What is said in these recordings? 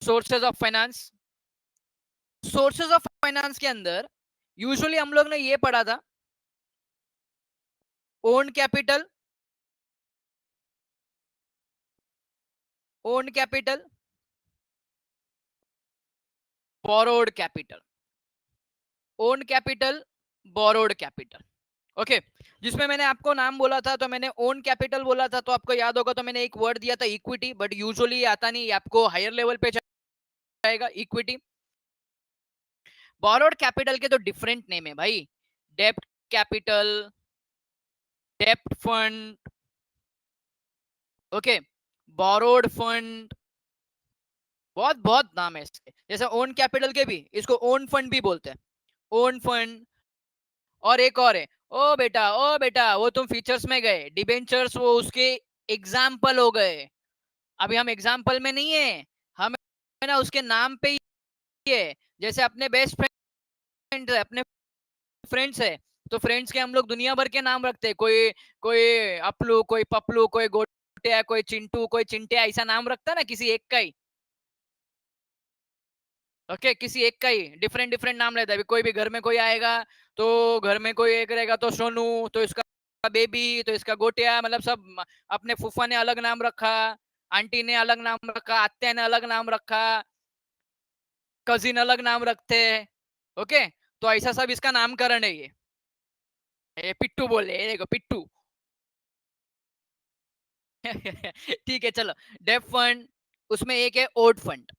Sources of finance. Sources of finance के अंदर usually हम लोग ने ये पढ़ा था, own capital, own capital, borrowed capital, own capital, borrowed capital. Okay, जिसमें मैंने आपको नाम बोला था, तो मैंने ओन कैपिटल बोला था, तो आपको याद होगा, तो मैंने एक वर्ड दिया था इक्विटी, बट यूजुअली आता नहीं, आपको हायर लेवल पे जाएगा इक्विटी। बोरोड कैपिटल के तो डिफरेंट नेम है भाई, डेब्ट कैपिटल, डेब्ट फंड, ओके, बोरोड फंड, बहुत बहुत नाम है इसके। जैसे ओन कैपिटल के भी इसको ओन फंड भी बोलते हैं, ओन फंड। और एक और है, ओ बेटा वो तुम फीचर्स में गए, डिबेंचर्स वो उसके एग्जाम्पल हो गए। अभी हम एग्जाम्पल में नहीं है, हम है ना उसके नाम पे ही है। जैसे अपने बेस्ट फ्रेंड है, अपने फ्रेंड्स है, तो फ्रेंड्स के हम लोग दुनिया भर के नाम रखते हैं, कोई कोई अपलू, कोई पपलू, कोई गोटिया, कोई चिंटू, कोई चिंटिया, ऐसा नाम रखता है ना किसी एक का ही। ओके, किसी एक का ही डिफरेंट डिफरेंट नाम लेता है। अभी कोई भी घर में कोई आएगा, तो घर में कोई एक रहेगा तो सोनू, तो इसका बेबी, तो इसका गोटिया, मतलब सब अपने फूफा ने अलग नाम रखा, आंटी ने अलग नाम रखा, आत्या ने अलग नाम रखा, कजिन अलग नाम रखते हैं। ओके, तो ऐसा सब इसका नामकरण है ये पिट्टू बोले, ये देखो पिट्टू। ठीक है चलो, डेफ फंड, उसमें एक है ओड फंड।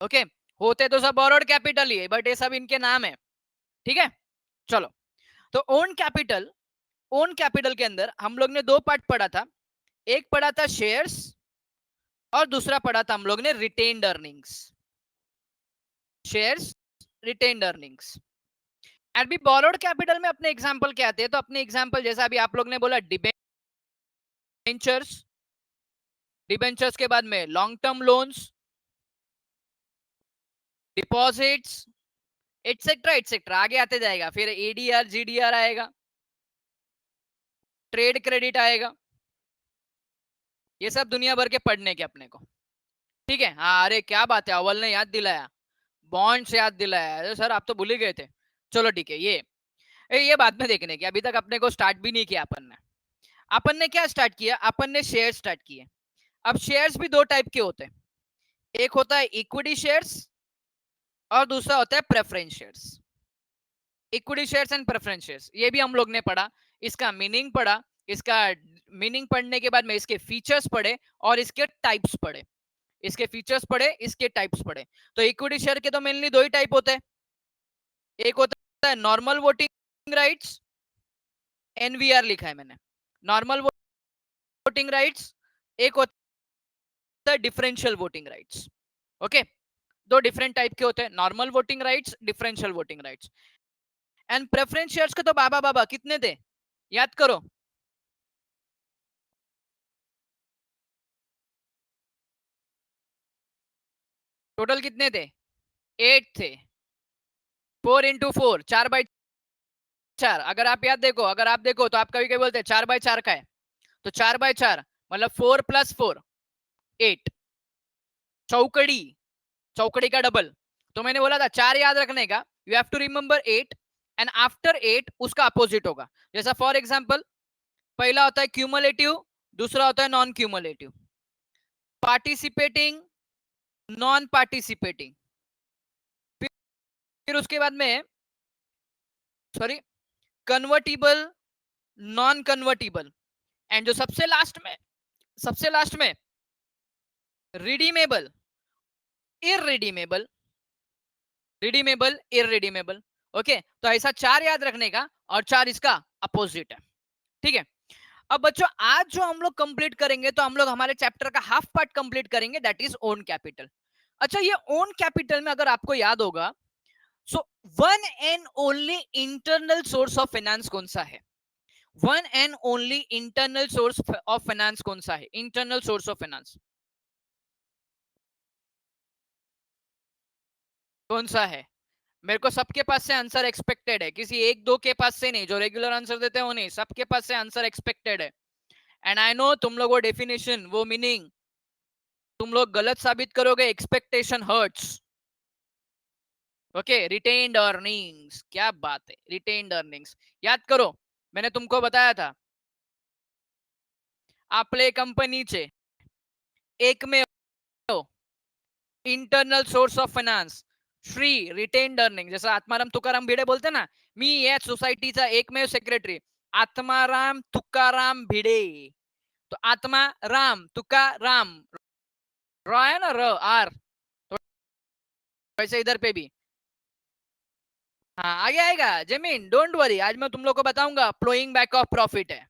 ओके, होते तो सब बोरोड कैपिटल ही है, बट ये सब इनके नाम है। ठीक है, चलो, तो ओन कैपिटल, ओन कैपिटल के अंदर हम लोग ने दो पार्ट पढ़ा था, एक पढ़ा था शेयर्स, और दूसरा पढ़ा था हम लोग ने retained earnings. Shares, retained earnings. अभी बोरोड कैपिटल में अपने एग्जांपल क्या आते हैं, तो अपने एग्जांपल जैसा अभी आप लोग ने बोला, डिबेंचर्स, डिबेंचर्स के बाद में long term loans, deposits, etcetera etcetera, आगे आते जाएगा। फिर एडीआर जीडीआर आएगा, ट्रेड क्रेडिट आएगा, ये सब दुनिया भर के पढ़ने के अपने को। ठीक है, हाँ, अरे क्या बात है, अव्वल ने याद दिलाया, बॉन्ड्स याद दिलाया। अरे सर आप तो भूल ही गए थे। चलो ठीक है, ये बाद में देखने की, अभी तक अपने को स्टार्ट भी नहीं किया अपन ने क्या स्टार्ट किया, अपन ने शेयर स्टार्ट किए। अब शेयर्स भी दो टाइप के होते हैं, एक होता है इक्विटी शेयर्स, और दूसरा होता है preference shares. Equity shares and preference shares, ये भी हम लोग ने पढ़ा, इसका मीनिंग पढ़ा, इसका मीनिंग पढ़ने के बाद में इसके फीचर्स पढ़े और इसके टाइप्स पढ़े, इसके फीचर्स पढ़े, इसके टाइप्स पढ़े। तो इक्विटी शेयर के तो मेनली दो ही टाइप होते हैं, एक होता है नॉर्मल वोटिंग राइट्स, एनवीआर लिखा है मैंने, नॉर्मल वोटिंग राइट्स, एक होता है डिफरेंशियल वोटिंग राइट्स। ओके, दो डिफरेंट टाइप के होते हैं, normal voting rights, differential voting rights. And preference shares के तो बाबा बाबा कितने थे, याद करो, टोटल कितने थे, 8 थे, 4 into 4, 4x4। अगर आप देखो तो आप कभी कभी बोलते हैं 4x4 का है, तो 4x4 मतलब 4 + 4, 8, चौकड़ी, चौकड़ी का डबल। तो मैंने बोला था 4 याद रखने का, you have to remember 8, and after 8 उसका अपोजिट होगा। जैसा फॉर एग्जांपल, पहला होता है क्यूमुलेटिव, दूसरा होता है non cumulative, participating, non participating, फिर उसके बाद में sorry convertible, non convertible, and जो सबसे लास्ट में redeemable, irredeemable, redeemable, irredeemable. Okay, तो ऐसा 4 याद रखने का, और 4 इसका अपोजिट है। ठीक है, अब बच्चों आज जो हम लोग कंप्लीट करेंगे, तो हम लोग हमारे चैप्टर का हाफ पार्ट कंप्लीट करेंगे, दैट इज ओन कैपिटल। अच्छा, ये ओन कैपिटल में अगर आपको याद होगा, so one and only internal source of finance कौन सा है, one and only internal source of finance कौन सा है, इंटरनल सोर्स ऑफ फाइनेंस कौन सा है। मेरे को सबके पास से आंसर एक्सपेक्टेड है, किसी एक दो के पास से नहीं, जो रेगुलर आंसर देते हैं वो नहीं, सबके पास से आंसर एक्सपेक्टेड है। एंड आई नो तुम लोग वो डेफिनेशन, वो मीनिंग तुम लोग गलत साबित करोगे, expectation hurts. Okay, retained earnings, क्या बात है, रिटेन्ड अर्निंग्स याद करो, मैंने तुमको बताया था आपले कंपनीचे एकमेव internal source of finance Shri retained earning, जसं आत्माराम तुकाराम भिडे बोलते ना, मी या सोसायटीचा एकमेव सेक्रेटरी आत्माराम तुकाराम भिडे. तो आत्मा राम तुकाराम, र है ना, र आर, वैसे इधर पे भी हाँ आगे आएगा. जमीन डोंट वरी, आज मैं तुम लोग को बताऊंगा प्लोइंग बैक ऑफ प्रॉफिट है.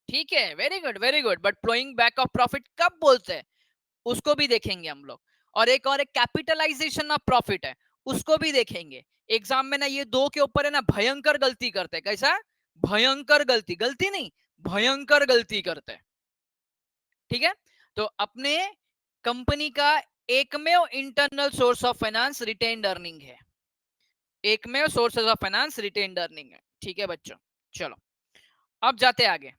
ठीक है, very good very good. But ploughing back of profit कब बोलते हैं उसको भी देखेंगे हम लोग. और एक कैपिटलाइजेशन ऑफ प्रॉफिट है, उसको भी देखेंगे. एग्जाम में ना ये दो के ऊपर है ना भयंकर गलती करते हैं. कैसा भयंकर गलती, गलती नहीं भयंकर गलती करते हैं. ठीक है, तो अपने कंपनी का एकमेव internal source of finance retained earning है. एकमेव sources of finance retained earning है. ठीक है बच्चों, चलो अब जाते आगे,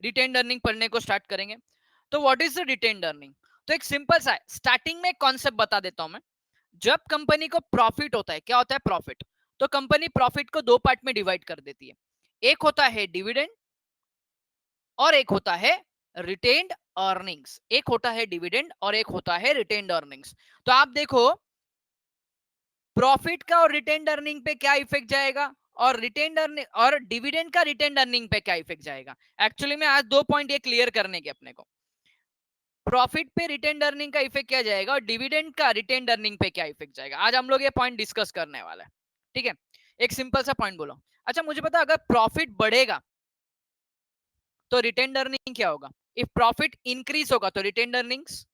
रिटेन्ड अर्निंग पढ़ने को स्टार्ट करेंगे. तो what is the retained earning? तो एक सिंपल सा स्टार्टिंग में कॉन्सेप्ट बता देता हूं मैं. जब कंपनी को प्रॉफिट होता है, क्या होता है प्रॉफिट, तो कंपनी प्रॉफिट को दो पार्ट में डिवाइड कर देती है. एक होता है डिविडेंड और एक होता है रिटेन्ड अर्निंग्स. एक होता है डिविडेंड और एक होता है रिटेन्ड अर्निंग्स. तो आप देखो प्रॉफिट का और रिटेन्ड अर्निंग पे क्या इफेक्ट जाएगा, और रिटेन्ड अर्निंग और डिविडेंड का रिटेन्ड अर्निंग पे क्या इफेक्ट जाएगा. एक्चुअली में आज दो पॉइंट ये क्लियर करने के अपने को, प्रॉफिट पे रिटेन्ड अर्निंग का इफेक्ट क्या जाएगा और डिविडेंड का रिटेन्ड अर्निंग पे क्या इफेक्ट जाएगा. आज हम लोग ये पॉइंट डिस्कस करने वाला है. ठीक है, एक सिंपल सा पॉइंट बोलो. अच्छा मुझे पता, अगर प्रॉफिट बढ़ेगा तो रिटेन्ड अर्निंग क्या होगा, इफ प्रॉफिट इंक्रीज होगा तो रिटेन्ड अर्निंग्स,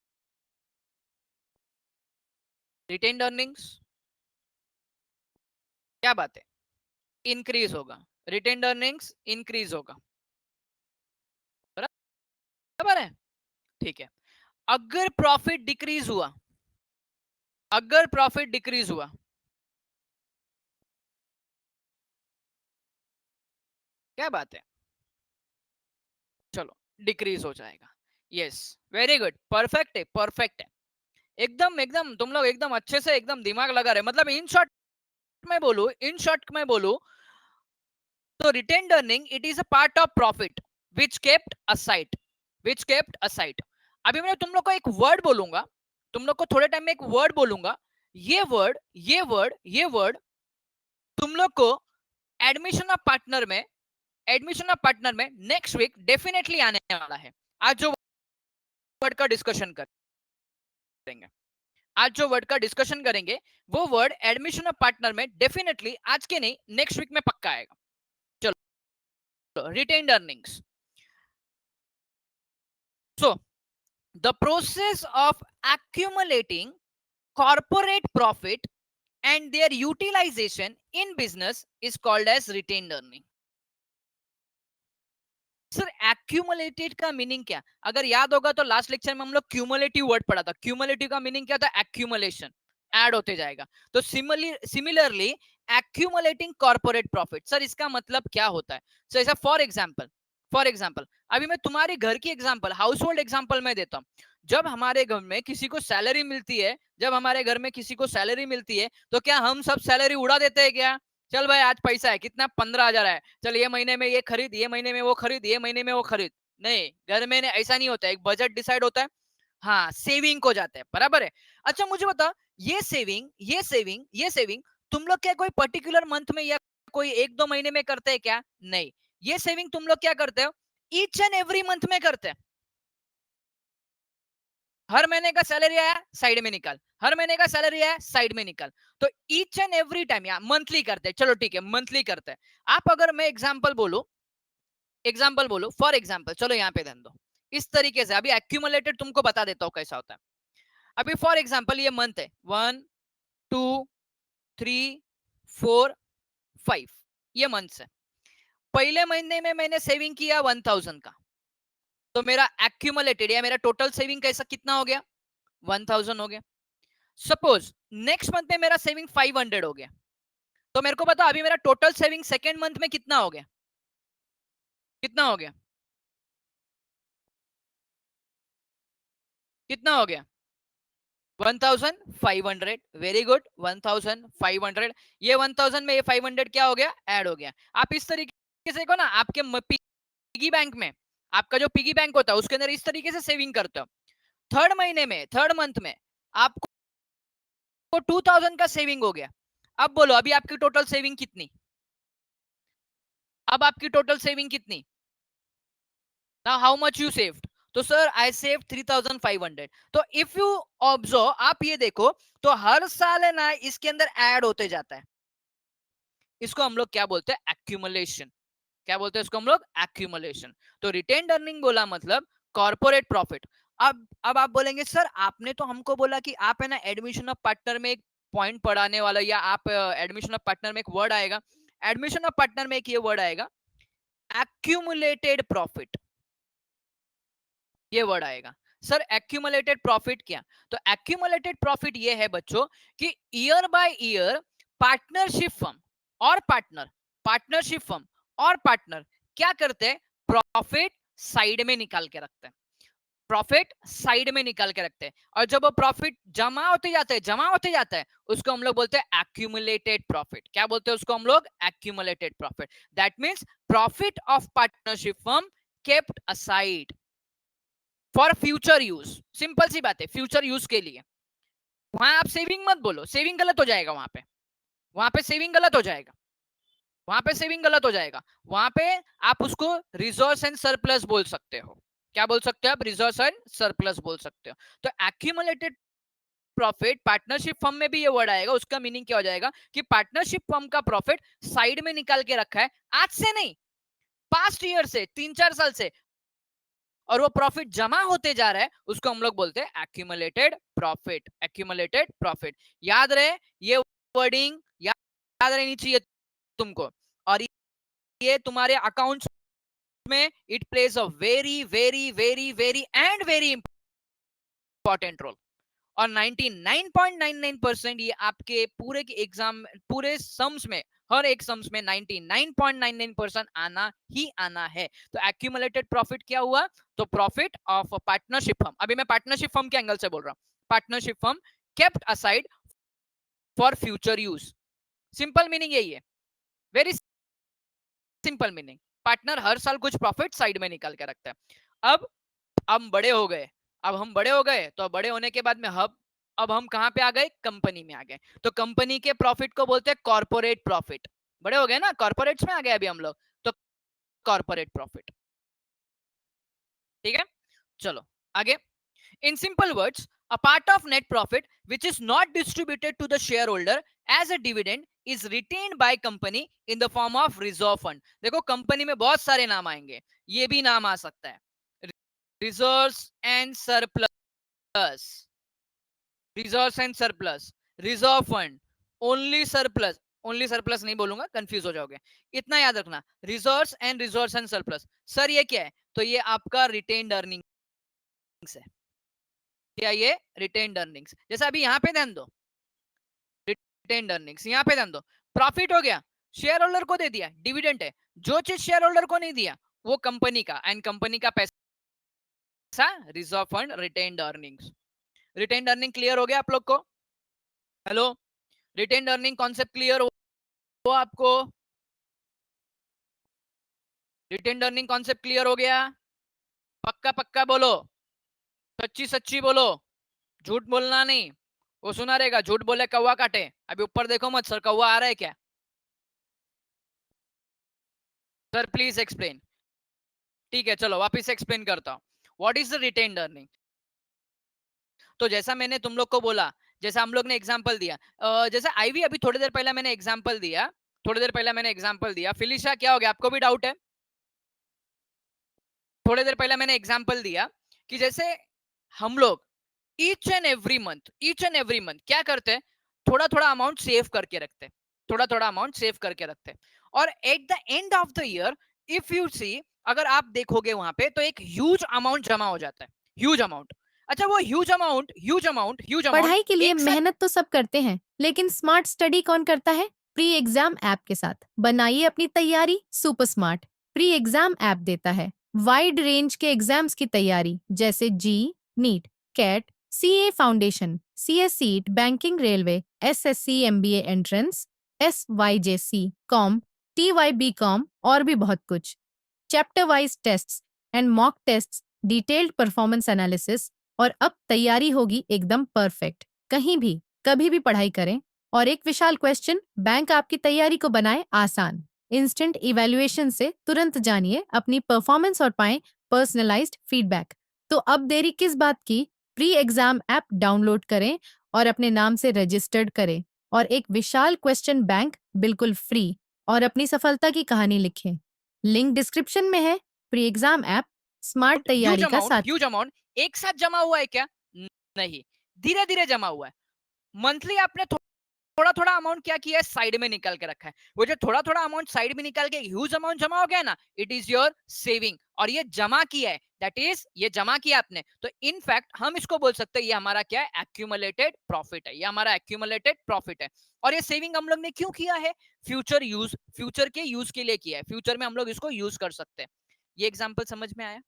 रिटेन्ड अर्निंग्स क्या बात है इंक्रीज होगा, रिटेन्ड अर्निंग्स इंक्रीज होगा. बराबर है. ठीक है, अगर प्रॉफिट डिक्रीज हुआ, अगर प्रॉफिट डिक्रीज हुआ, क्या बात है, चलो डिक्रीज हो जाएगा. यस, वेरी गुड, परफेक्ट है परफेक्ट है. एकदम एकदम तुम लोग एकदम अच्छे से एकदम दिमाग लगा रहे. मतलब इन शॉर्ट में बोलूं, इन शॉर्ट में बोलूं तो retained earning it is a part of profit which kept aside, which kept aside. अभी मैं तुम लोग को एक वर्ड बोलूंगा, तुम लोग को थोड़े टाइम में एक वर्ड बोलूंगा. ये वर्ड ये वर्ड ये वर्ड तुम लोग को एडमिशन ऑफ पार्टनर में, एडमिशन ऑफ पार्टनर में नेक्स्ट वीक डेफिनेटली आने वाला है. आज जो वर्ड का डिस्कशन करेंगे, आज जो वर्ड का डिस्कशन करेंगे वो वर्ड एडमिशन ऑफ पार्टनर में डेफिनेटली आज के नहीं नेक्स्ट वीक में पक्का आएगा. चलो retained earnings. So the process of accumulating corporate profit and their utilization in business is called as retained earning. Sir accumulated का मीनिंग क्या, अगर याद होगा तो लास्ट लेक्चर में हम लोग क्यूमुलेटिव वर्ड पढ़ा था. क्यूमुलेटिव का मीनिंग क्या था, एक्यूमुलेशन, ऐड होते जाएगा. तो similarly accumulating corporate profit, sir इसका मतलब क्या होता है. सो ऐसा फॉर एग्जांपल अभी मैं तुम्हारे घर की एग्जांपल, हाउस होल्ड एग्जांपल में देता हूँ. जब हमारे घर में किसी को सैलरी मिलती है, जब हमारे घर में किसी को सैलरी मिलती है तो क्या हम सब सैलरी उड़ा देते हैं क्या. चल भाई आज पैसा है कितना, 15,000 है, चल ये महीने में ये खरीद, ये महीने में वो खरीद, ये महीने में वो खरीद. नहीं, घर में ऐसा नहीं होता है. एक बजट डिसाइड होता है, हाँ सेविंग को जाता है. बराबर है. अच्छा मुझे बता, ये सेविंग ये सेविंग ये सेविंग तुम लोग क्या कोई पर्टिकुलर मंथ में या कोई एक दो महीने में करते हैं क्या, नहीं. ये सेविंग तुम लोग क्या करते हो, ईच एंड एवरी मंथ में करते हैं. हर महीने का सैलरी आया साइड में निकाल, हर महीने का सैलरी आया साइड में निकाल. तो ईच एंड एवरी टाइम या मंथली करते हैं, चलो ठीक है मंथली करते हैं. आप अगर मैं एग्जांपल बोलूं फॉर एग्जांपल, चलो यहाँ पे ध्यान दो. इस तरीके से अभी एक्यूमुलेटेड तुमको बता देता हूँ कैसा होता है. अभी फॉर एग्जांपल ये मंथ है 1 2 3 4 5, ये मंथ है. पहले महीने में मैंने सेविंग किया 1000 का, तो मेरा एक्यूमुलेटेड या मेरा टोटल सेविंग कैसा कितना हो गया, 1000 हो गया. सपोज नेक्स्ट मंथ में मेरा सेविंग 500 हो गया, तो मेरे को पता अभी मेरा टोटल सेविंग सेकेंड मंथ में कितना हो गया, कितना हो गया, कितना हो गया. 1500, वेरी गुड, 1500। ये 1000 में ये 500 क्या हो गया, ऐड हो गया। आप इस तरीके से को ना आपके पिगी बैंक में, आपका जो पिगी बैंक होता है उसके अंदर इस तरीके से सेविंग करते हो। थर्ड महीने में, थर्ड मंथ में आपको 2000 का सेविंग हो गया। अब बोलो अभी आपकी टोटल सेविंग कितनी, अब आपकी टोटल सेविंग कितनी, now how much you saved? तो सर आई सेव 3500। तो इफ यू ऑब्जर्व, आप ये देखो तो हर साल है ना इसके अंदर ऐड होते जाता है। इसको हम लोग क्या बोलते हैं, एक्यूमुलेशन। क्या बोलते हैं इसको हम लोग, एक्यूमुलेशन। तो रिटेन्ड अर्निंग बोला मतलब कॉर्पोरेट प्रॉफिट। अब आप बोलेंगे सर आपने तो हमको बोला कि आप है ना एडमिशन ऑफ पार्टनर में एक पॉइंट पढ़ाने वाला, या आप एडमिशन ऑफ पार्टनर में एक वर्ड आएगा, एडमिशन ऑफ पार्टनर में एक ये वर्ड आएगा एक्यूमुलेटेड प्रॉफिट, ये वर्ड आएगा। सर एक्यूमुलेटेड प्रॉफिट क्या, तो एक्यूमुलेटेड प्रॉफिट ये है बच्चों कि year by year partnership firm और पार्टनरशिप फर्म और पार्टनर क्या करते हैं, प्रॉफिट साइड में निकाल के रखते हैं, प्रॉफिट साइड में निकाल के रखते हैं। और जब वो प्रॉफिट जमा होते जाता है उसको हम लोग बोलते हैं एक्यूमुलेटेड प्रॉफिट। क्या बोलते हैं उसको हम लोग, accumulated profit. That means profit of partnership firm kept aside for future use. Simple सी बात है, फ्यूचर यूज के लिए। वहां आप सेविंग मत बोलो, सेविंग गलत हो जाएगा, वहां पे सेविंग गलत हो जाएगा, वहां पे सेविंग गलत हो जाएगा। वहां पे आप उसको रिजर्व्स एंड सरप्लस बोल सकते हो। क्या बोल सकते हो आप, रिजर्व्स एंड सरप्लस बोल सकते हो। तो एक्यूमुलेटेड प्रॉफिट पार्टनरशिप फर्म में भी ये वर्ड आएगा, उसका मीनिंग क्या हो जाएगा कि पार्टनरशिप फर्म का प्रॉफिट साइड में निकाल के रखा है, आज से नहीं, पास्ट ईयर से, 3-4 साल से, और वो प्रॉफिट जमा होते जा रहा है, उसको हम लोग बोलते हैं एक्यूमुलेटेड प्रॉफिट। एक्यूमुलेटेड प्रॉफिट याद रहे, ये वर्डिंग याद रहनी चाहिए तुमको। और ये तुम्हारे अकाउंट्स में it plays a very very very very and very important role. और 99.99% ये आपके पूरे के एग्जाम, पूरे सम्स में, हर एक सम्स में 99.99% आना ही आना है। तो एक्यूमुलेटेड प्रॉफिट क्या हुआ, तो प्रॉफिट ऑफ पार्टनरशिप फर्म। अभी मैं पार्टनरशिप फर्म के एंगल से बोल रहा हूं, partnership firm kept aside for future use. Simple meaning यही है, वेरी सिंपल मीनिंग। पार्टनर हर साल कुछ प्रॉफिट साइड में निकाल के रखता है। अब हम बड़े हो गए, तो बड़े होने के बाद में अब हम कहां पे आ गए, कंपनी में आ गए। तो कंपनी के प्रॉफिट को बोलते हैं कॉर्पोरेट प्रॉफिट। बड़े हो गए ना, कॉर्पोरेट्स में आ गए अभी हम लोग, तो कॉर्पोरेट प्रॉफिट। ठीक है, चलो आगे। In simple words, a part of net profit which is not distributed to the shareholder as a dividend is retained by company in the form of reserve fund। देखो कंपनी में बहुत सारे नाम आएंगे, ये भी नाम आ सकता है, reserves and surplus, reserves and surplus, reserve fund, only surplus, only surplus नहीं बोलूंगा, कंफ्यूज हो जाओगे, इतना याद रखना, रिजर्व्स एंड सरप्लस। सर ये क्या है, तो ये आपका रिटेन्ड अर्निंग्स है। क्या ये रिटेन्ड अर्निंग्स, जैसे अभी यहाँ पे ध्यान दो, रिटेन्ड अर्निंग्स, यहाँ पे ध्यान दो, प्रॉफिट हो गया, शेयर होल्डर को दे दिया, डिविडेंड है। जो चीज शेयर होल्डर को नहीं दिया वो कंपनी का, एंड कंपनी का पैसा reserve fund, retained earnings. Retained earning clear हो गया आप लोग को, hello, retained earning concept clear हो आपको, रिटेन्ड अर्निंग कॉन्सेप्ट क्लियर हो गया, पक्का पक्का बोलो, सच्ची सच्ची बोलो, झूठ बोलना नहीं, वो सुना रहेगा झूठ बोले कौवा काटे। अभी ऊपर देखो मत, सर कौवा आ रहा है क्या, सर प्लीज एक्सप्लेन। ठीक है चलो वापिस एक्सप्लेन करता हूँ, what is the retained earning. तो जैसा मैंने तुम लोग को बोला, जैसा हम लोग ने एग्जांपल दिया, जैसे आईवी अभी थोड़ी देर पहले मैंने एग्जांपल दिया, फिलिशा क्या हो गया, आपको भी डाउट है, थोड़ी देर पहले मैंने एग्जांपल दिया कि जैसे हम लोग ईच एंड एवरी मंथ क्या करते हैं, थोड़ा थोड़ा अमाउंट सेव करके रखते हैं, थोड़ा थोड़ा अमाउंट सेव करके रखते हैं, और at the end of the year if you see, अगर आप देखोगे वहां पे तो एक ह्यूज अमाउंट जमा हो जाता है, ह्यूज अमाउंट। अच्छा वो ह्यूज अमाउंट पढ़ाई के लिए एक साथ मेहनत तो सब करते हैं, लेकिन स्मार्ट स्टडी कौन करता है? प्री एग्जाम ऐप के साथ बनाइए अपनी तैयारी super smart. Pre exam app देता है वाइड रेंज के एग्जाम्स की तैयारी, जैसे JEE, NEET, CAT, CA foundation, CSET, banking, railway, SSC, MBA entrance, SYJC, com, TYB com और भी बहुत कुछ। Chapter wise tests and mock tests, detailed performance analysis और अब तैयारी होगी एकदम परफेक्ट। कहीं भी कभी भी पढ़ाई करें और एक विशाल क्वेश्चन बैंक आपकी तैयारी को बनाए आसान। इंस्टेंट इवैल्यूएशन से तुरंत जानिए अपनी परफॉर्मेंस और पाएं पर्सनलाइज्ड फीडबैक। तो अब देरी किस बात की? प्री एग्जाम ऐप डाउनलोड करें और अपने नाम से रजिस्टर्ड करें और एक विशाल क्वेश्चन बैंक बिल्कुल फ्री और अपनी सफलता की कहानी लिखें। लिंक डिस्क्रिप्शन में है। प्री एग्जाम ऐप स्मार्ट तैयारी का साथ। ह्यूज अमाउंट एक साथ जमा हुआ है क्या? नहीं, धीरे धीरे जमा हुआ है। मंथली आपने थोड़ा थोड़ा अमाउंट क्या किया है, साइड में निकाल के रखा है। वो जो थोड़ा थोड़ा अमाउंट साइड में निकाल के ह्यूज अमाउंट जमा हो गया ना, इट इज योर सेविंग। और ये जमा किया है, दैट इज ये जमा किया आपने, तो इनफैक्ट हम इसको बोल सकते हैं ये हमारा क्या है, एक्यूमुलेटेड प्रॉफिट है। ये हमारा एक्यूमुलेटेड प्रॉफिट है। और ये सेविंग हम लोग ने क्यों किया है? फ्यूचर के यूज के लिए किया है। फ्यूचर में हम लोग इसको यूज कर सकते हैं। ये एग्जाम्पल समझ में आया?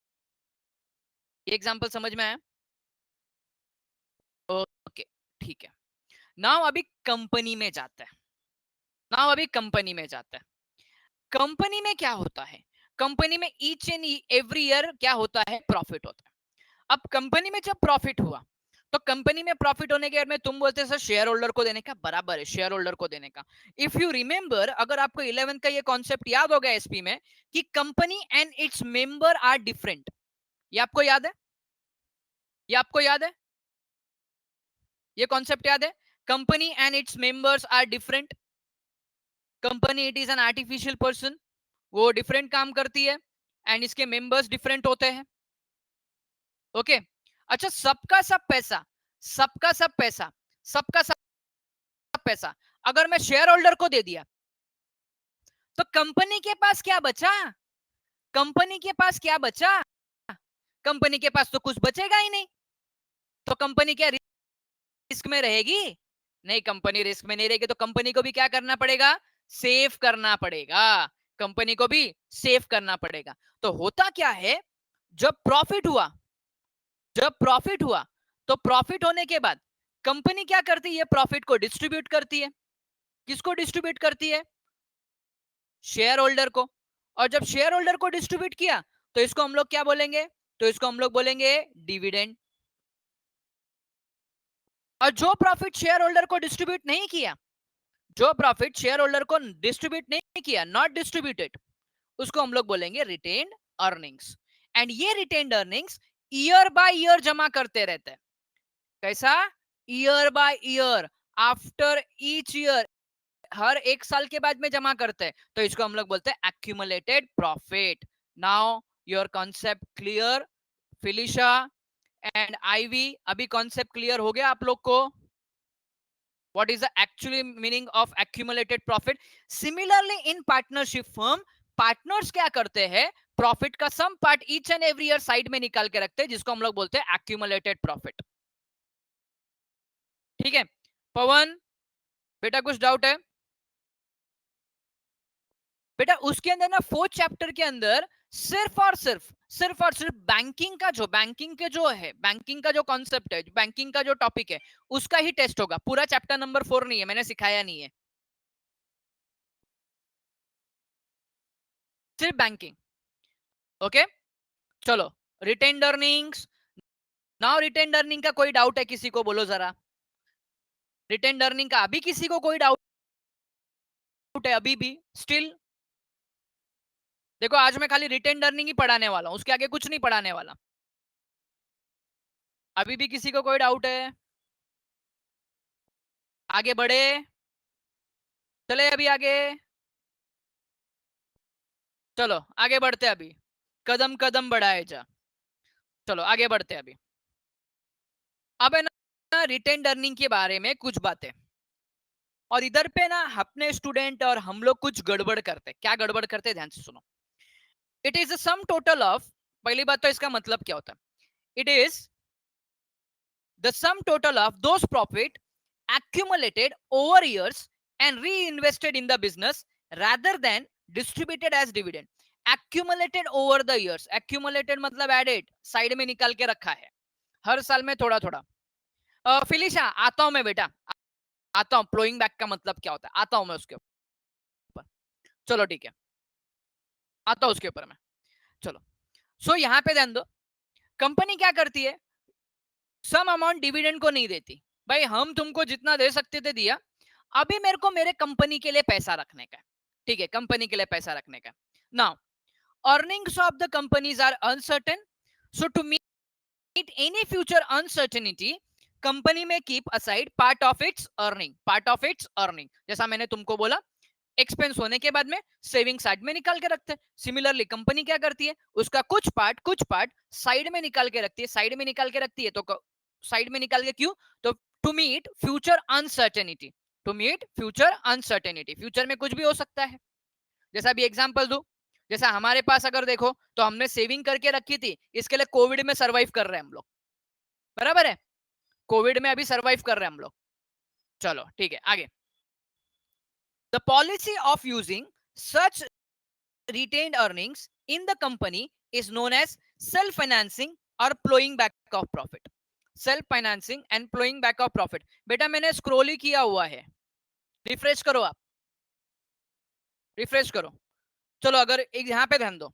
ये एग्जाम्पल समझ में आया? ओके, ठीक है। नाउ अभी कंपनी में जाता है। कंपनी में क्या होता है? कंपनी में ईच एंड एवरी ईयर क्या होता है? प्रॉफिट होता है। अब कंपनी में जब प्रॉफिट हुआ, तो कंपनी में प्रॉफिट होने के बाद में तुम बोलते सर शेयर होल्डर को देने का, बराबर है, शेयर होल्डर को देने का। इफ यू रिमेंबर, अगर आपको 11th का ये कॉन्सेप्ट याद होगा एसपी में, कि company and its member are different. ये आपको याद है? ये आपको याद है? ये कॉन्सेप्ट याद है? Company and its members are different. Company it is an artificial person, वो डिफरेंट काम करती है, एंड इसके मेंबर्स डिफरेंट होते हैं। ओके, अच्छा, सबका सब पैसा, सबका सब पैसा, सबका सब पैसा अगर मैं शेयर होल्डर को दे दिया, तो कंपनी के पास क्या बचा? कंपनी के पास क्या बचा? कंपनी के पास तो कुछ बचेगा ही नहीं। तो कंपनी क्या रिस्क में रहेगी? नहीं, कंपनी रिस्क में नहीं रहेगी। तो कंपनी को भी क्या करना पड़ेगा? सेव करना पड़ेगा। कंपनी को भी सेव करना पड़ेगा। तो होता क्या है, जब प्रॉफिट हुआ, तो प्रॉफिट होने के बाद कंपनी क्या करती है? प्रॉफिट को डिस्ट्रीब्यूट करती है। किसको डिस्ट्रीब्यूट करती है? शेयर होल्डर को। और जब शेयर होल्डर को डिस्ट्रीब्यूट किया, तो इसको हम लोग क्या बोलेंगे? तो इसको हम लोग बोलेंगे डिविडेंड। और जो प्रॉफिट शेयर होल्डर को डिस्ट्रीब्यूट नहीं किया, जो प्रॉफिट शेयर होल्डर को डिस्ट्रीब्यूट नहीं किया, नॉट डिस्ट्रीब्यूटेड, उसको हम लोग बोलेंगे रिटेन्ड अर्निंग्स। एंड ये retained earnings year by year जमा करते रहते हैं। कैसा? Year by year, after each year, हर एक साल के बाद में जमा करते हैं। तो इसको हम लोग बोलते हैं accumulated profit. Now your concept clear, Felicia and Ivy? अभी कॉन्सेप्ट क्लियर हो गया आप लोग को? What is the actually meaning of accumulated profit? Similarly in partnership firm, partners क्या करते हैं? प्रॉफिट का some part each and every year side में निकाल के रखते हैं, जिसको हम लोग बोलते हैं एक्यूमुलेटेड प्रॉफिट। ठीक है पवन, बेटा कुछ डाउट है? बेटा उसके अंदर ना 4th चैप्टर के अंदर सिर्फ और सिर्फ बैंकिंग का जो कॉन्सेप्ट है, बैंकिंग का जो टॉपिक है, उसका ही टेस्ट होगा। पूरा चैप्टर नंबर 4 नहीं है, मैंने सिखाया नहीं है, सिर्फ बैंकिंग। ओके, चलो retained earnings. Now retained earning का कोई डाउट है किसी को? बोलो जरा, रिटेन्ड अर्निंग का अभी किसी को कोई डाउट है? अभी भी स्टिल? देखो आज मैं खाली रिटेन्ड अर्निंग ही पढ़ाने वाला हूं, उसके आगे कुछ नहीं पढ़ाने वाला। अभी भी किसी को कोई डाउट है? आगे बढ़े, चले अभी आगे, चलो आगे बढ़ते अभी, कदम कदम बढ़ाए जा। चलो आगे बढ़ते अभी। अब है ना रिटेन्ड अर्निंग के बारे में कुछ बातें। और इधर पे ना अपने स्टूडेंट और हम लोग कुछ गड़बड़ करते। क्या गड़बड़ करते? ध्यान से सुनो। It is sum total of, पहली बात तो इसका मतलब क्या होता है? It is the sum total of those profit accumulated over years and reinvested in the business rather than distributed as dividend. Accumulated over the years, accumulated मतलब added, side में निकाल के रखा है, हर साल में थोड़ा थोड़ा। फिलिशा आता हूं मैं बेटा, आता हूं। प्लोइंग बैक का मतलब क्या होता है, आता हूं मैं उसके ऊपर। चलो ठीक है, आता हूं उसके ऊपर मैं। चलो, सो यहाँ पे ध्यान दो, कंपनी क्या करती है, सम अमाउंट डिविडेंड को नहीं देती। भाई हम तुमको जितना दे सकते थे दिया, अभी मेरे को मेरे कंपनी के लिए पैसा रखने का है। ठीक है, कंपनी के लिए पैसा रखने का। Now earnings of the companies are uncertain, so to meet any future uncertainty, company में keep aside part of its earning, part of its earning. जैसा मैंने तुमको बोला, एक्सपेंस होने के बाद में सेविंग साइड में निकाल के रखते हैं। सिमिलरली कंपनी क्या करती है, उसका कुछ पार्ट साइड में निकाल के रखती है, साइड में निकाल के रखती है। तो साइड में निकाल के क्यों, तो to meet future uncertainty, to meet future uncertainty, future में कुछ भी हो सकता है। जैसा अभी एग्जांपल दूं, जैसा हमारे पास अगर देखो तो हमने सेविंग करके रखी थी, इसके लिए कोविड में सरवाइव कर रहे हैं हम लोग, बराबर है, कोविड में अभी सरवाइव कर रहे हैं हम लोग। चलो ठीक है, आगे। The policy of using such retained earnings in the company is known as self financing or plowing back of profit, self financing and plowing back of profit। बेटा मैंने स्क्रॉल ही किया हुआ है, रिफ्रेश करो आप, रिफ्रेश करो। चलो अगर एक यहाँ पे ध्यान दो,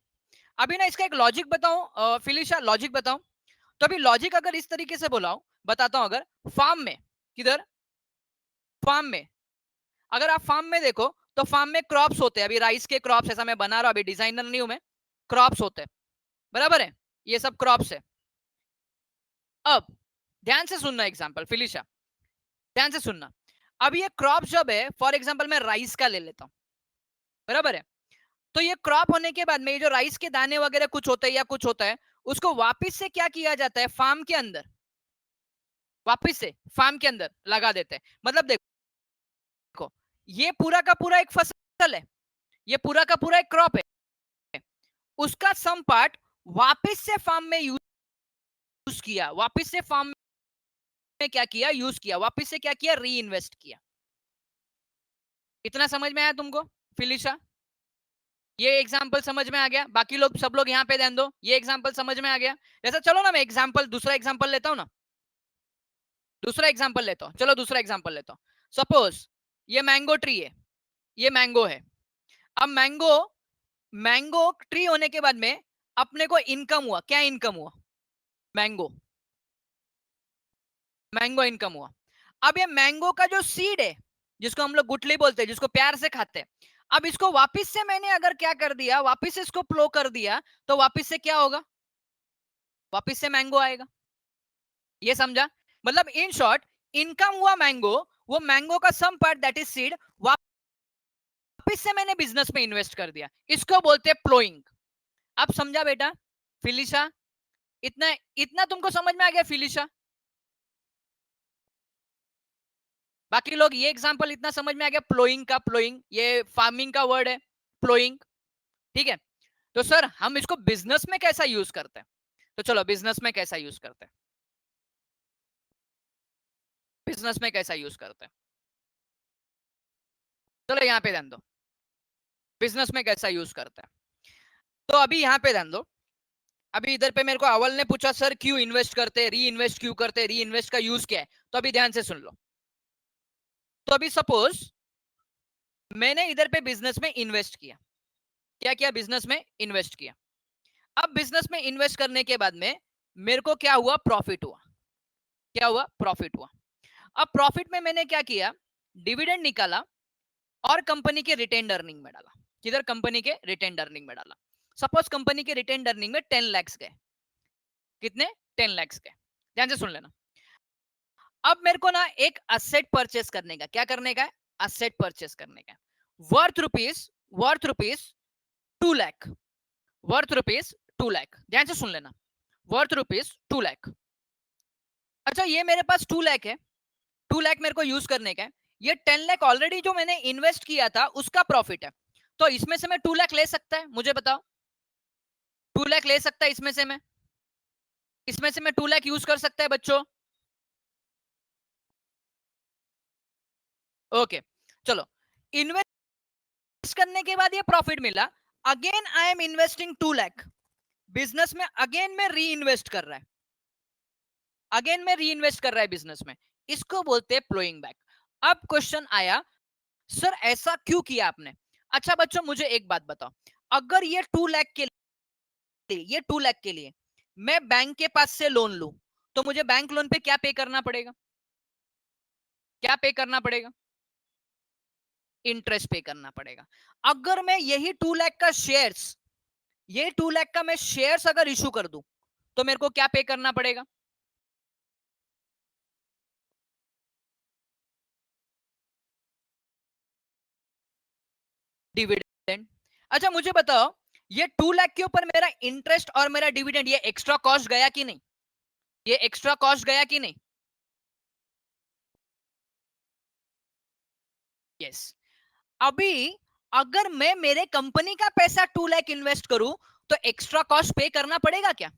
अभी ना इसका एक लॉजिक बताऊं फिलिशा, लॉजिक बताऊं। तो अभी लॉजिक अगर इस तरीके से बोलाऊं, बताता हूं। अगर फार्म में, किधर, फार्म में, अगर आप फार्म में देखो तो फार्म में क्रॉप्स होते हैं। अभी राइस के क्रॉप्स, ऐसा मैं बना रहा हूं, अभी डिजाइनर नहीं हूं मैं, क्रॉप्स होते हैं, बराबर है, ये सब क्रॉप्स है। अब ध्यान से सुनना एग्जांपल फिलिशा, ध्यान से सुनना। अब ये क्रॉप जब है, फॉर एग्जांपल मैं राइस का ले लेता हूं, बराबर है। तो ये क्रॉप होने के बाद में ये जो राइस के दाने वगैरह कुछ होते हैं या कुछ होता है, उसको वापस से क्या किया जाता है, फार्म के अंदर, वापस से फार्म के अंदर लगा देते हैं। मतलब देखो, ये पूरा का पूरा एक फसल है, ये पूरा का पूरा एक क्रॉप है, उसका सम पार्ट वापस से फार्म में यूज किया, वापस से फार्म में क्या किया, यूज किया, वापस से क्या किया, री इन्वेस्ट किया। इतना समझ में आया तुमको फिलिशा, ये एग्जांपल समझ में आ गया? बाकी लोग, सब लोग यहाँ पे ध्यान दो, ये एग्जांपल समझ में आ गया? जैसा चलो ना मैं एग्जांपल, दूसरा एग्जांपल लेता हूँ ना, दूसरा एग्जांपल लेता हूँ, चलो दूसरा एग्जांपल लेता हूँ। सपोज ये मैंगो ट्री है, ये मैंगो है। अब मैंगो, मैंगो ट्री होने के बाद में अपने को इनकम हुआ, क्या इनकम हुआ, मैंगो, मैंगो इनकम हुआ। अब ये मैंगो का जो सीड है, जिसको हम लोग गुठली बोलते हैं, जिसको प्यार से खाते हैं, अब इसको वापस से मैंने अगर क्या कर दिया, वापस से इसको प्लो कर दिया, तो वापस से क्या होगा, वापस से मैंगो आएगा। ये समझा? मतलब इन शॉर्ट, इनकम हुआ मैंगो, वो मैंगो का some part that is seed, वापस से मैंने बिजनेस में इन्वेस्ट कर दिया, इसको बोलते हैं प्लोइंग। अब समझा बेटा फिलिशा? इतना इतना तुमको समझ में आ गया फिलिशा? बाकी लोग ये एग्जांपल इतना समझ में आ गया, प्लोइंग का, प्लोइंग ये फार्मिंग का वर्ड है, प्लोइंग, ठीक है। तो सर हम इसको बिजनेस में कैसा यूज करते हैं, तो चलो बिजनेस में कैसा यूज करते हैं, बिजनेस में कैसा यूज करते हैं, चलो यहाँ पे ध्यान दो, बिजनेस में कैसा यूज करते हैं। तो अभी यहाँ पे ध्यान दो, अभी इधर पे मेरे को अवल ने पूछा सर क्यों इन्वेस्ट करते, री इन्वेस्ट क्यों करते, री इन्वेस्ट का यूज क्या है। तो अभी ध्यान से सुन लो। तो अभी सपोज मैंने इधर पे बिजनेस में इन्वेस्ट किया, क्या किया, बिजनेस में इन्वेस्ट किया। अब बिजनेस में इन्वेस्ट करने के बाद में मेरे को क्या हुआ, प्रॉफिट हुआ, क्या हुआ, प्रॉफिट हुआ। अब प्रॉफिट में मैंने क्या किया, डिविडेंड निकाला और कंपनी के रिटेन अर्निंग में डाला। किधर, कंपनी के रिटेन अर्निंग में डाला। सपोज कंपनी के रिटेन अर्निंग में 10 लाख गए, कितने, 10 लाख गए। ध्यान से सुन लेना। अब मेरे को ना एक असेट परचेस करने का, क्या करने का है, असेट परचेस करने का, worth rupees 2 lakh, worth rupees 2 lakh. ध्यान से सुन लेना, वर्थ रुपीस 2 लाख। अच्छा ये मेरे पास 2 लाख है, 2 लाख मेरे को यूज करने का है। ये 10 लाख ऑलरेडी जो मैंने इन्वेस्ट किया था उसका प्रॉफिट है, तो इसमें से मैं 2 लाख ले सकता है, मुझे बताओ, 2 लाख ले सकता है इसमें से मैं, इसमें से मैं 2 लाख यूज कर सकता है बच्चों? ओके चलो, इन्वेस्ट करने के बाद ये प्रॉफिट मिला, again I am investing 2 lakh business में, अगेन में री इन्वेस्ट कर रहा है, अगेन में री इन्वेस्ट कर रहा है बिजनेस में, इसको बोलते हैं प्लोइंग बैक। अब क्वेश्चन आया, सर ऐसा क्यों किया आपने? अच्छा बच्चों मुझे एक बात बताओ, अगर ये 2 लाख के लिए, ये 2 लाख के लिए मैं बैंक के पास से लोन लूं, तो मुझे बैंक लोन पे क्या पे करना पड़ेगा? क्या पे करना पड़ेगा? इंटरेस्ट पे करना पड़ेगा। अगर मैं यही 2 लाख का शेयर्स, ये 2 लाख का मैं शेयर्स अगर इशू कर दूं, तो मेरे को क्या पे करना पड़ेगा? डिविडेंड। अच्छा मुझे बताओ, ये 2 लाख के ऊपर मेरा इंटरेस्ट और मेरा डिविडेंड, ये एक्स्ट्रा कॉस्ट गया कि नहीं? ये एक्स्ट्रा कॉस्ट गया कि नहीं? यस। अभी अगर मैं मेरे कंपनी का पैसा 2 लाख इन्वेस्ट करूं, तो एक्स्ट्रा कॉस्ट पे करना पड़ेगा क्या?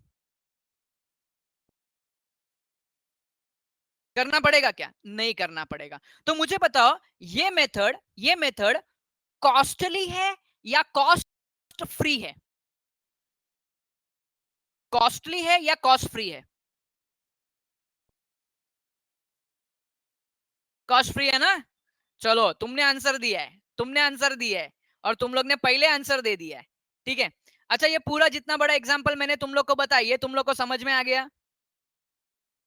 करना पड़ेगा क्या? नहीं करना पड़ेगा। तो मुझे बताओ, ये मेथड कॉस्टली है या कॉस्ट फ्री है? कॉस्टली है या कॉस्ट फ्री है? कॉस्ट फ्री है ना? चलो तुमने आंसर दिया है, तुमने आंसर दिया है, और तुम लोग ने पहले आंसर दे दिया है। ठीक है। अच्छा ये पूरा जितना बड़ा एग्जांपल मैंने तुम लोग को बताया, ये तुम लोग को समझ में आ गया?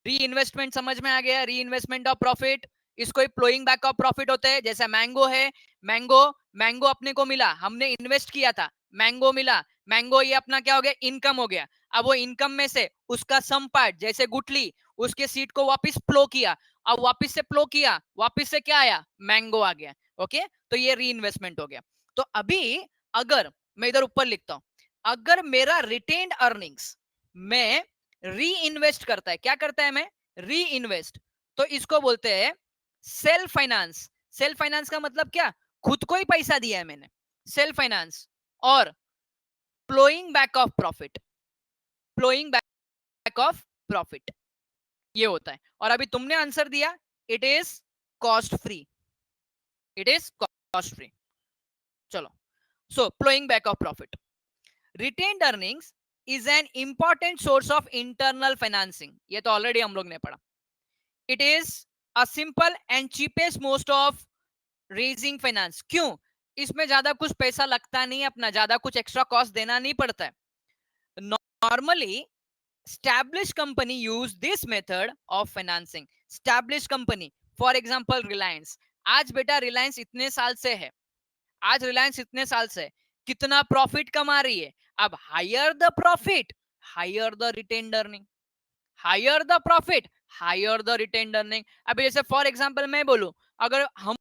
री इन्वेस्टमेंट समझ में आ गया? री इन्वेस्टमेंट ऑफ प्रॉफिट, इसको ही प्लोइंग बैक ऑफ प्रॉफिट होता है। जैसे मैंगो है, मैंगो मैंगो अपने को मिला, हमने इन्वेस्ट किया था, मैंगो मिला, मैंगो ये अपना क्या हो गया? इनकम हो गया। अब वो इनकम में से उसका सम पार्ट, जैसे गुठली, उसके सीड को वापस प्लो किया, अब वापस से प्लो किया, वापस से क्या आया? मैंगो आ गया। ओके, तो ये री इन्वेस्टमेंट हो गया। तो अभी अगर मैं इधर ऊपर लिखता हूं, अगर मेरा रिटेन्ड अर्निंग्स में री इन्वेस्ट करता है, क्या करता है? मैं री इन्वेस्ट, तो इसको बोलते हैं सेल्फ फाइनेंस। सेल्फ फाइनेंस का मतलब क्या? खुद को ही पैसा दिया है मैंने, सेल्फ फाइनेंस। और ploughing back of profit, ploughing back of profit, ये होता है। और अभी तुमने आंसर दिया, it is cost free, it is cost free. चलो, so ploughing back of profit, retained earnings is an important source of internal financing, ये तो ऑलरेडी हम लोग ने पढ़ा। It is a simple and cheapest most of raising finance. क्यों? इसमें ज्यादा कुछ पैसा लगता नहीं, अपना ज्यादा कुछ एक्स्ट्रा कॉस्ट देना नहीं पड़ता है। Normally established company use this method of financing, established company, for example Reliance। आज बेटा रिलायंस इतने साल से है, आज रिलायंस इतने साल से कितना प्रॉफिट कमा रही है? अब higher the profit, higher the retained earning, higher the profit, higher the retained earning. अभी जैसे फॉर एग्जांपल मैं बोलूं, अगर हम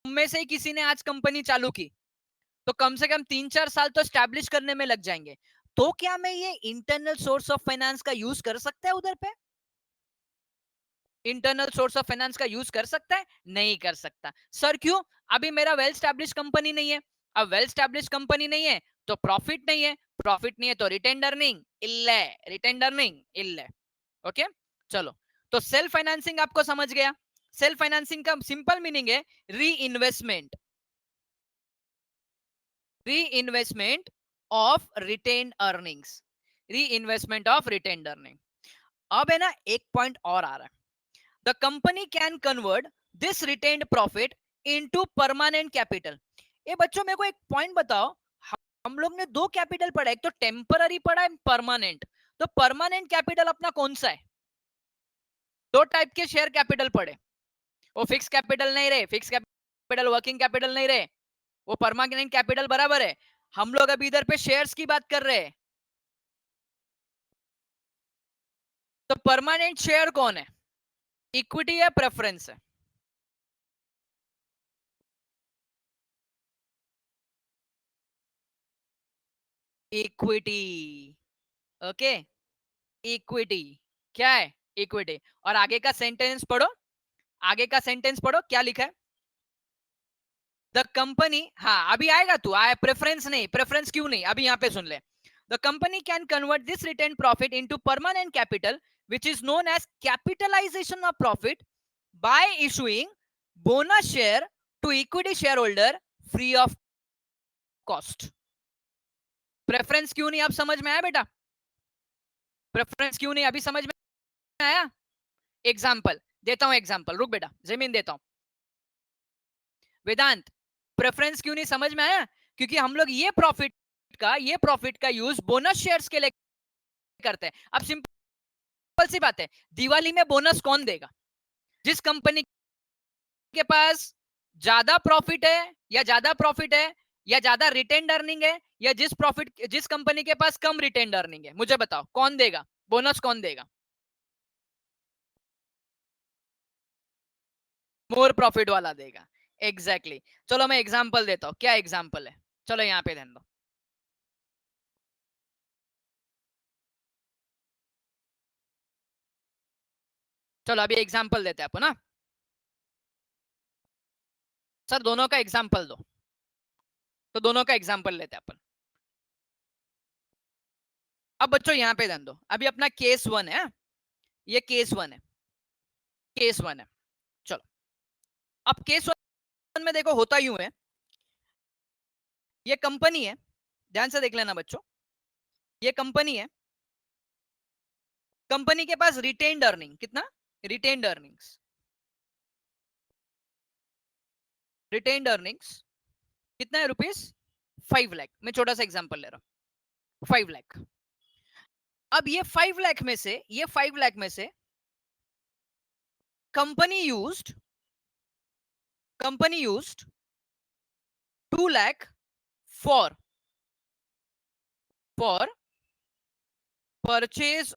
में से किसी ने आज कंपनी चालू की, तो कम से कम 3-4 साल तो स्टैब्लिश करने में लग जाएंगे। तो क्या मैं ये इंटरनल सोर्स ऑफ फाइनेंस का यूज कर सकता है उधर पे? इंटरनल सोर्स ऑफ फाइनेंस का यूज कर सकता है? नहीं कर सकता। सर क्यों? अभी मेरा वेल स्टैब्लिश कंपनी नहीं है। अब वेल स्टैब्लिश कंपनी नहीं है तो प्रॉफिट नहीं है, प्रॉफिट नहीं है तो रिटेन्ड अर्निंग इल्ले, रिटेन्ड अर्निंग इल्ले। ओके, चलो, तो सेल्फ फाइनेंसिंग आपको समझ गया। सेल्फ फाइनेंसिंग का सिंपल मीनिंग है री इन्वेस्टमेंट, री इन्वेस्टमेंट ऑफ रिटेन्ड अर्निंग्स, री इन्वेस्टमेंट ऑफ रिटेन्ड अर्निंग। अब है ना एक पॉइंट और आ रहा है, the company can convert this retained profit into permanent capital। ये बच्चों मेरे को एक पॉइंट बताओ, हम लोग ने दो कैपिटल पढ़ा, एक तो टेम्पररी पढ़ा है, परमानेंट। तो परमानेंट कैपिटल अपना कौन सा है? दो टाइप के शेयर कैपिटल पढ़े, वो फिक्स कैपिटल नहीं रहे, फिक्स कैपिटल वर्किंग कैपिटल नहीं रहे, वो परमानेंट कैपिटल बराबर है। हम लोग अभी इधर पे शेयर्स की बात कर रहे हैं, तो परमानेंट शेयर कौन है? इक्विटी या प्रेफरेंस है? इक्विटी। ओके, इक्विटी क्या है? इक्विटी। और आगे का सेंटेंस पढ़ो, आगे का सेंटेंस पढ़ो, क्या लिखा है? द कंपनी, हाँ अभी आएगा तू, आया प्रेफरेंस नहीं, प्रेफरेंस क्यों नहीं, अभी यहाँ पे सुन ले। The company can convert this retain profit into permanent capital which is known as capitalisation of profit by issuing bonus share to equity shareholder free of cost. Preference क्यों नहीं, अब समझ में आया बेटा? प्रेफरेंस क्यों नहीं, अभी समझ में आया? एग्जाम्पल देता हूं, एग्जाम्पल रुक बेटा, जमीन देता हूं। वेदांत, प्रेफरेंस क्यों नहीं समझ में आया? क्योंकि हम लोग ये प्रॉफिट का यूज बोनस शेयर्स के लिए करते हैं। अब सिंपल सी बात है, दिवाली में बोनस कौन देगा? जिस कंपनी के पास ज्यादा प्रॉफिट है या ज्यादा रिटेन्ड अर्निंग है, या जिस कंपनी के पास कम रिटेन्ड अर्निंग है, मुझे बताओ कौन देगा बोनस? कौन देगा? मोर प्रॉफिट वाला देगा। Exactly exactly. चलो मैं एग्जांपल देता हूं, क्या एग्जांपल है, चलो यहाँ पे ध्यान दो। चलो अभी एग्जांपल देते हैं आपको ना। सर दोनों का एग्जांपल दो, तो दोनों का एग्जांपल लेते हैं अपन। अब बच्चों यहाँ पे ध्यान दो, अभी अपना केस 1 है, ये केस 1 है, केस 1 है। चलो अब केस 1 में देखो होता यूं है, ये कंपनी है, ध्यान से देख लेना बच्चों, ये कंपनी है, कंपनी के पास रिटेन्ड अर्निंग कितना? रिटेन्ड अर्निंग्स कितना है? रुपीज 5 लाख। मैं छोटा सा एग्जांपल ले रहा हूं, 5 लाख। अब ये 5 लाख में से company used 2 lakh for purchase